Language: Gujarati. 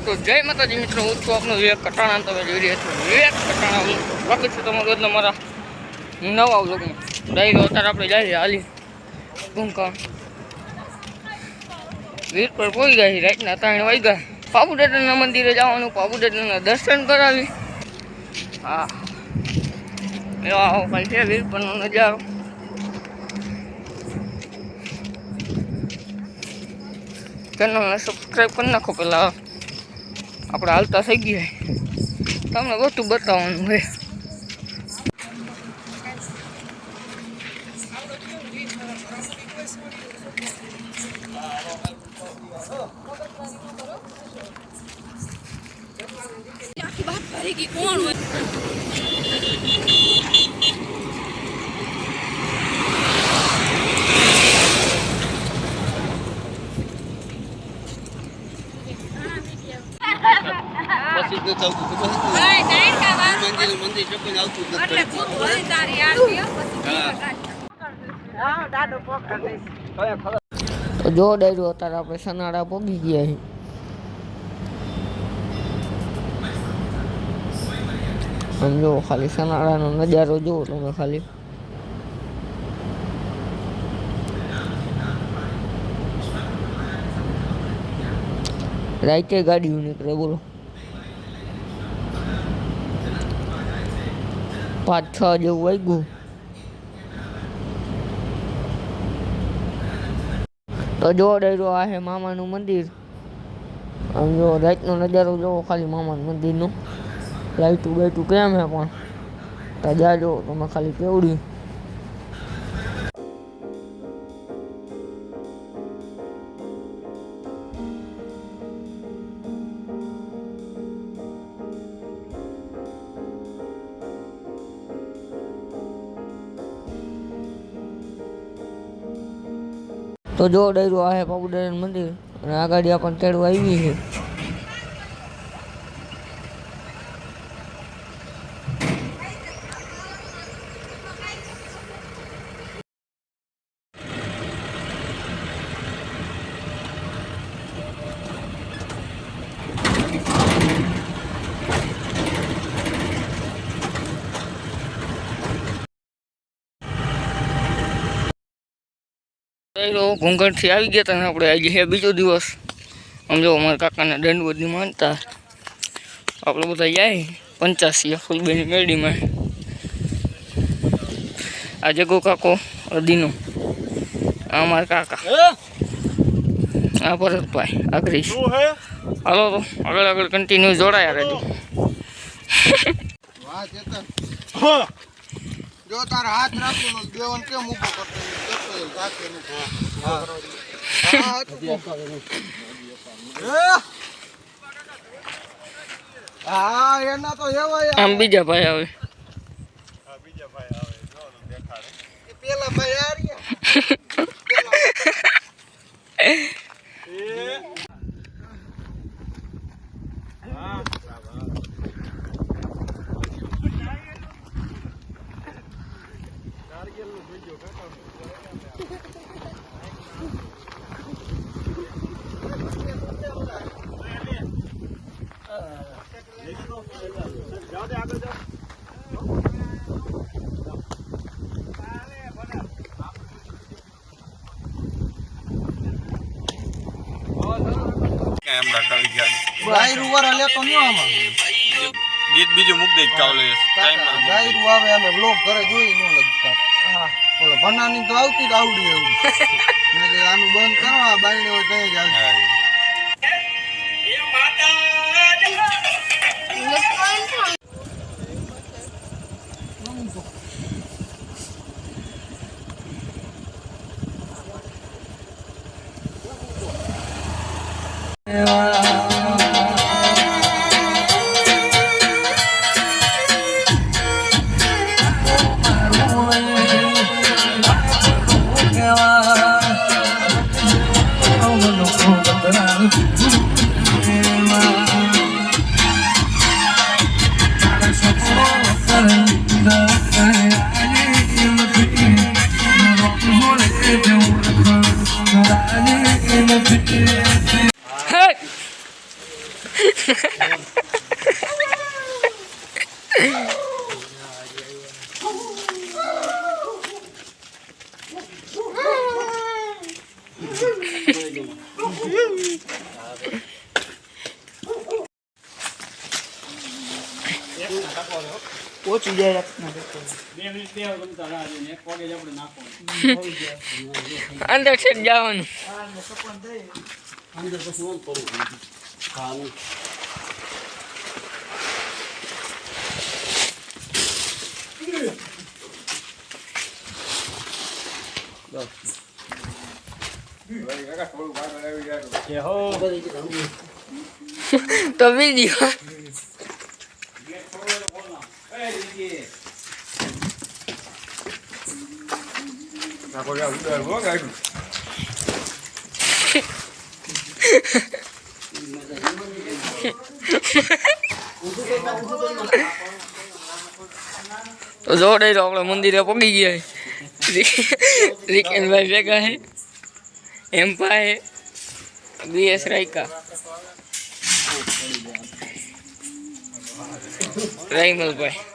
તો જય માતાજી મિત્રો, હું છું આપનો વિવેક કટાણા. તમે જોઈ રહ્યા છો વિવેક કટાણા. સ્વાગત છે તમારું આજના મારા નવા વ્લોગમાં. ડાયરો અત્યારે આપણે જઈએ હાલી ટૂંકા વીર પર પહોંચી ગયા. રાતના 3 વાગ્યા. પાપુદાદાના મંદિરે જવાનું, પાપુદાદાના દર્શન કરાવી. હા, એવા કાંઈ છે વીર પરનો નજારો. ચેનલને સબસ્ક્રાઈબ કરી નાખો. પહેલાં આપણે હાલતા થઈ ગયા, તમને બધું બતાવવાનું છે. કોણ હોય તો જો ડાયરો અત્યારે આપણે સનાડા પહોંચી ગયા છીએ. આમ જો ખાલી સનાડાનો નજારો જુઓ તમે ખાલી. રાતે ગાડીઓ નીકળે બોલો. 5-6 જેવું વાગ્યું. તો જો ડાયરો આ છે મામાનું મંદિર. આમ જો રાતનો નજારો જોવો ખાલી મામાનું મંદિરનો. લાઈટું બાઈટું કેમ હે પણ તાજા જો તમે ખાલી કેવડી. તો જો ડાયરો આ હે પાપુદાદાનું મંદિર અને આ ગાડી આપણને તેડવા આવી છે. ઘૂંઘણથી આવી ગયા હતા ને આપણે આજે છે બીજો દિવસ. આમ જો અમારા કાકાના દંડવતની માનતા આપણે બધા જાય 85 ફૂલબેની મેળીમાં. આ જગો કાકો અદીનો, આ અમારા કાકા, આ ભરતભાઈ, આ ક્રિશ. હાલો તો આગળ કન્ટિન્યુ જોડાયા રહેજો. જો તારા હાથ રાખવાનો દેવન કેમ ઊભો કરતો હા એના તો એવા આમ બીજા ભાઈ આવે. પેલા ભાઈ આ રહ્યા. ગાયરું વાળા લેતો નહીં આમાં ગીત બીજું મૂક દે કાવલે ગાયરું આવે અમે બ્લોગ ઘરે જોઈ ન લગતા. ઓલો ભનાની તો આવતી જ આવડી એવું. આનું બંધ કરવા બાયણે હોય ત્યાં જ આવતી. ઓછી જાય અંદર છે જવાનું. અંદર પછી ઓન કરું ખાવાનું તો વિડીયો તો જોડે તો આપણે મંદિરે પગી ગયા રિકેનભાઈ ભેગા હે એમ્પા હે બીએસ રાયકા રાઈમલભાઈ